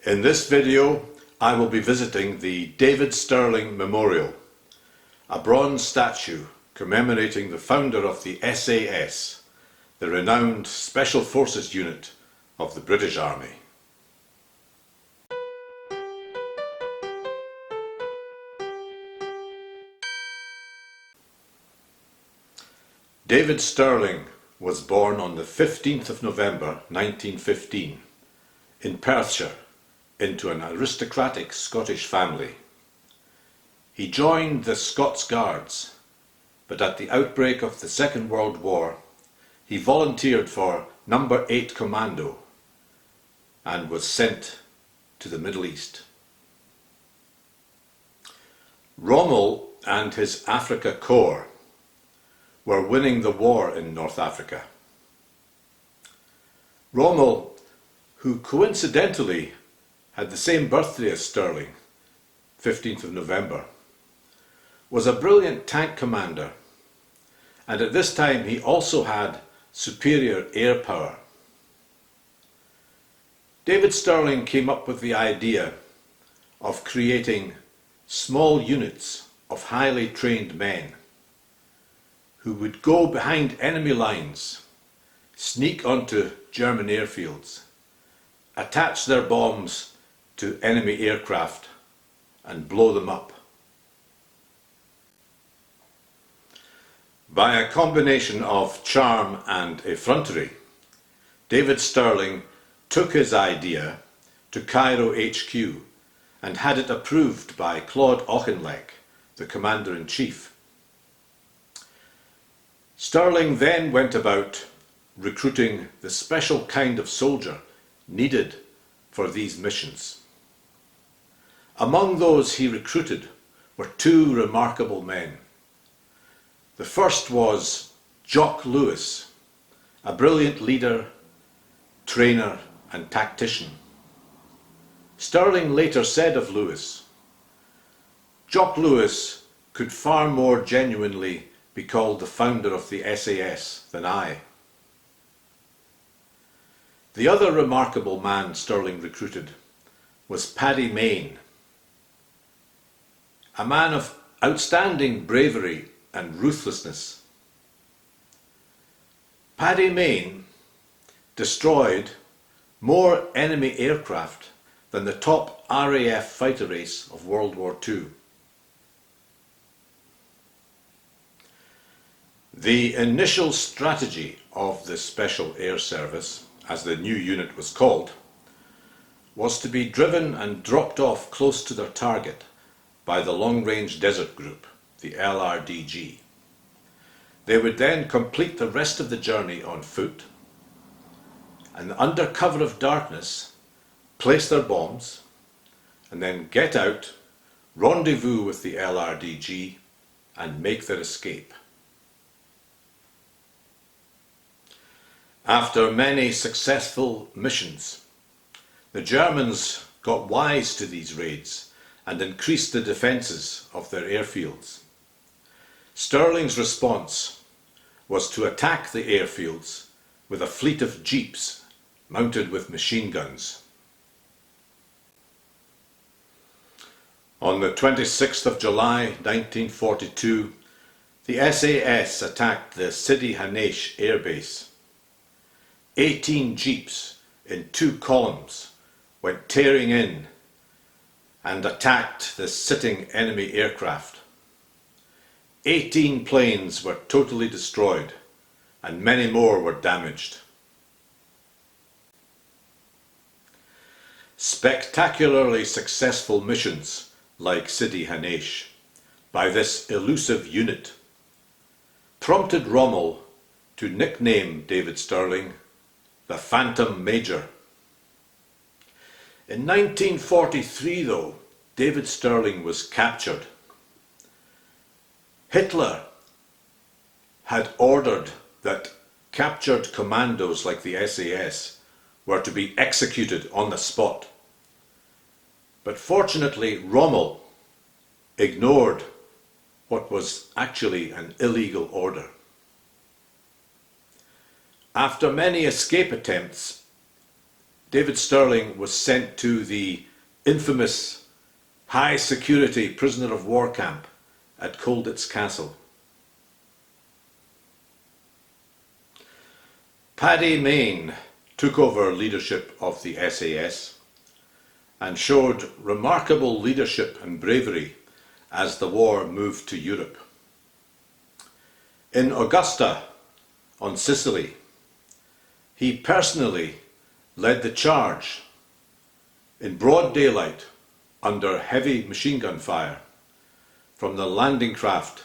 In this video, I will be visiting the David Stirling Memorial, a bronze statue commemorating the founder of the SAS, the renowned Special Forces unit of the British Army. David Stirling was born on the 15th of November 1915 in Perthshire into an aristocratic Scottish family. He joined the Scots Guards, but at the outbreak of the Second World War he volunteered for No. 8 Commando and was sent to the Middle East. Rommel and his Africa Corps were winning the war in North Africa. Rommel, who coincidentally had the same birthday as Stirling, 15th of November, was a brilliant tank commander, and at this time he also had superior air power. David Stirling came up with the idea of creating small units of highly trained men who would go behind enemy lines, sneak onto German airfields, attach their bombs to enemy aircraft and blow them up. By a combination of charm and effrontery, David Stirling took his idea to Cairo HQ and had it approved by Claude Auchinleck, the Commander-in-Chief. Stirling then went about recruiting the special kind of soldier needed for these missions. Among those he recruited were two remarkable men. The first was Jock Lewis, a brilliant leader, trainer and tactician. Stirling later said of Lewis, "Jock Lewis could far more genuinely be called the founder of the SAS than I." The other remarkable man Stirling recruited was Paddy Mayne, a man of outstanding bravery and ruthlessness. Paddy Mayne destroyed more enemy aircraft than the top RAF fighter ace of World War II. The initial strategy of the Special Air Service, as the new unit was called, was to be driven and dropped off close to their target by the Long Range Desert Group, the LRDG. They would then complete the rest of the journey on foot and under cover of darkness place their bombs and then get out, rendezvous with the LRDG and make their escape. After many successful missions, the Germans got wise to these raids and increased the defences of their airfields. Stirling's response was to attack the airfields with a fleet of jeeps mounted with machine guns. On the 26th of July 1942, the SAS attacked the Sidi Hanesh airbase. 18 jeeps in 2 columns went tearing in and attacked the sitting enemy aircraft. 18 planes were totally destroyed and many more were damaged. Spectacularly successful missions like Sidi Hanesh by this elusive unit prompted Rommel to nickname David Stirling the Phantom Major. In 1943, though, David Stirling was captured. Hitler had ordered that captured commandos like the SAS were to be executed on the spot. But fortunately, Rommel ignored what was actually an illegal order. After many escape attempts, David Stirling was sent to the infamous high security prisoner of war camp at Colditz Castle. Paddy Mayne took over leadership of the SAS and showed remarkable leadership and bravery as the war moved to Europe. In Augusta, on Sicily, he personally led the charge in broad daylight under heavy machine gun fire from the landing craft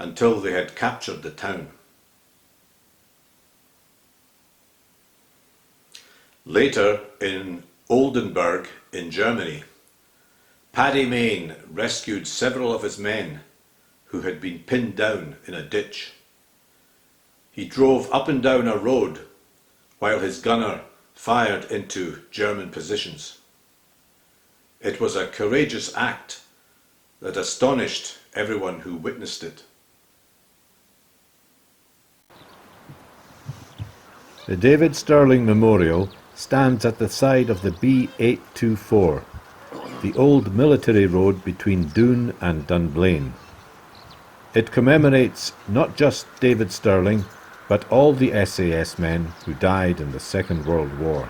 until they had captured the town. Later, in Oldenburg in Germany, Paddy Mayne rescued several of his men who had been pinned down in a ditch. He drove up and down a road while his gunner fired into German positions. It was a courageous act that astonished everyone who witnessed it. The David Stirling Memorial stands at the side of the B824, the old military road between Doon and Dunblane. It commemorates not just David Stirling, but all the SAS men who died in the Second World War.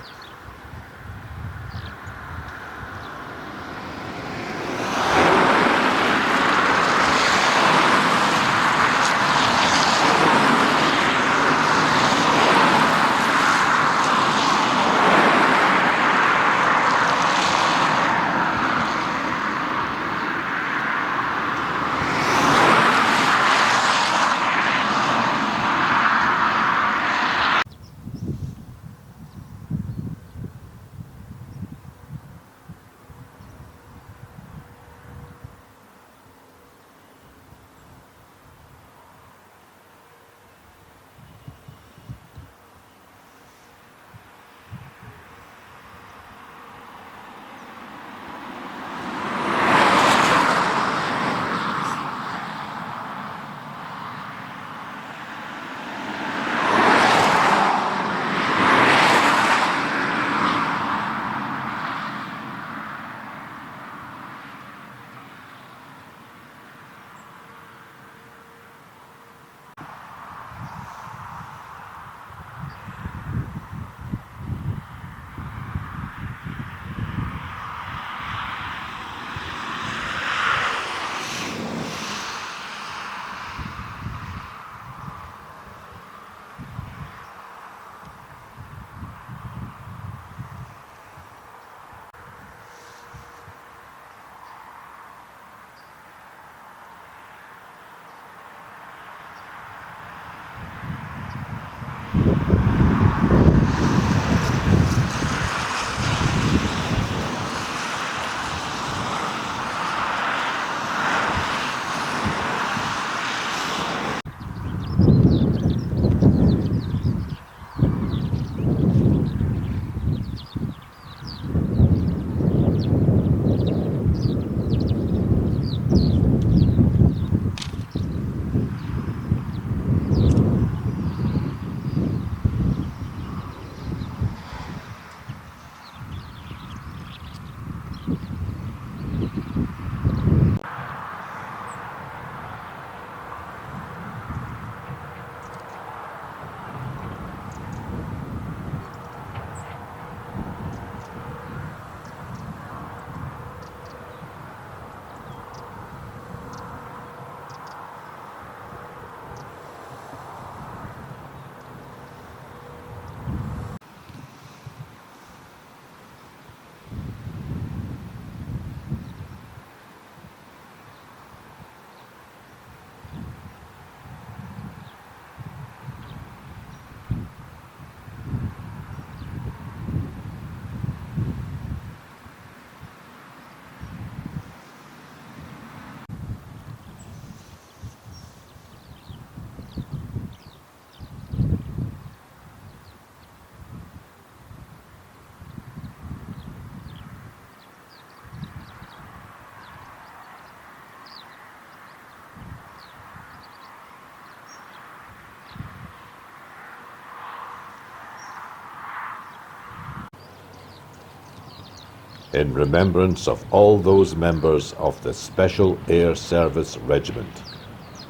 in remembrance of all those members of the Special Air Service Regiment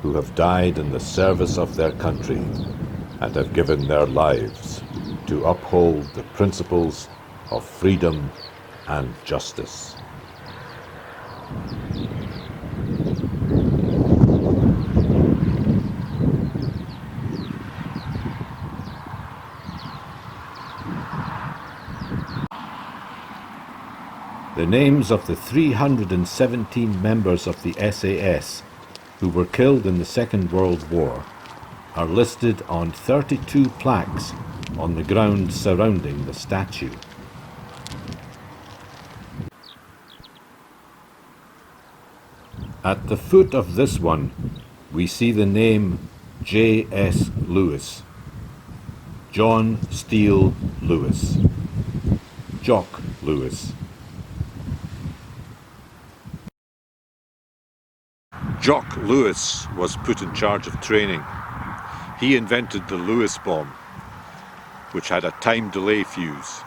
who have died in the service of their country and have given their lives to uphold the principles of freedom and justice. The names of the 317 members of the SAS who were killed in the Second World War are listed on 32 plaques on the ground surrounding the statue. At the foot of this one, we see the name J.S. Lewis, John Steele Lewis, Jock Lewis. Jock Lewis was put in charge of training. He invented the Lewis bomb, which had a time delay fuse.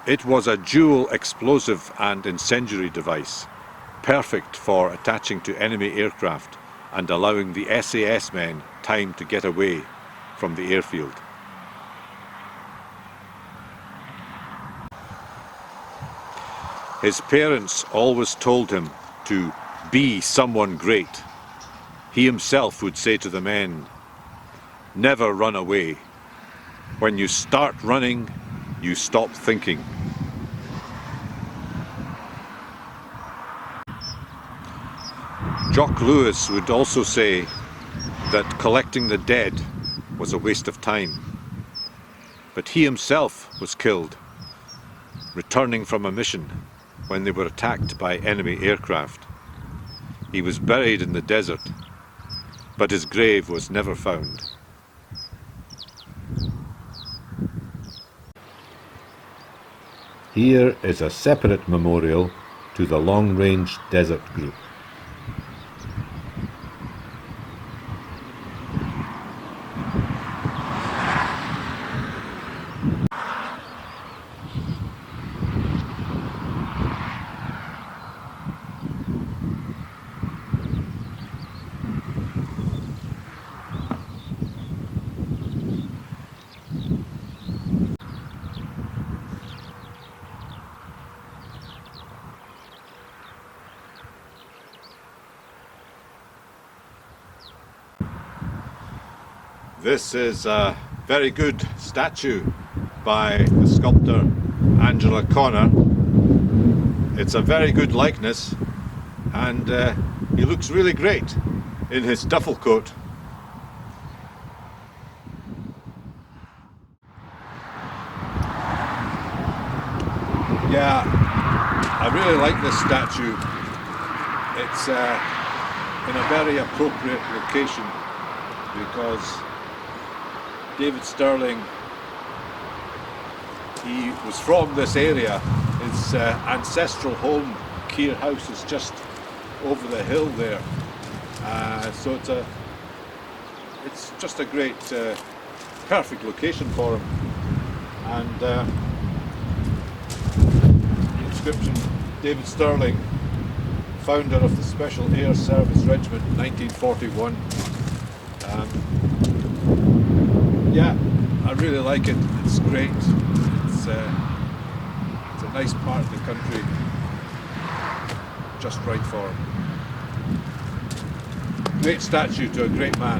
It was a dual explosive and incendiary device, perfect for attaching to enemy aircraft and allowing the SAS men time to get away from the airfield. His parents always told him to be someone great. He himself would say to the men, "Never run away. When you start running, you stop thinking." Jock Lewis would also say that collecting the dead was a waste of time. But he himself was killed, returning from a mission when they were attacked by enemy aircraft. He was buried in the desert, but his grave was never found. Here is a separate memorial to the Long Range Desert Group. This is a very good statue by the sculptor Angela Connor. It's a very good likeness, and he looks really great in his duffel coat. Yeah, I really like this statue. It's in a very appropriate location because David Stirling, he was from this area. His ancestral home, Keir House, is just over the hill there. So it's just a great, perfect location for him. And the inscription, David Stirling, founder of the Special Air Service Regiment, 1941. Yeah, I really like it. It's great. It's a nice part of the country. Just right for him. Great statue to a great man.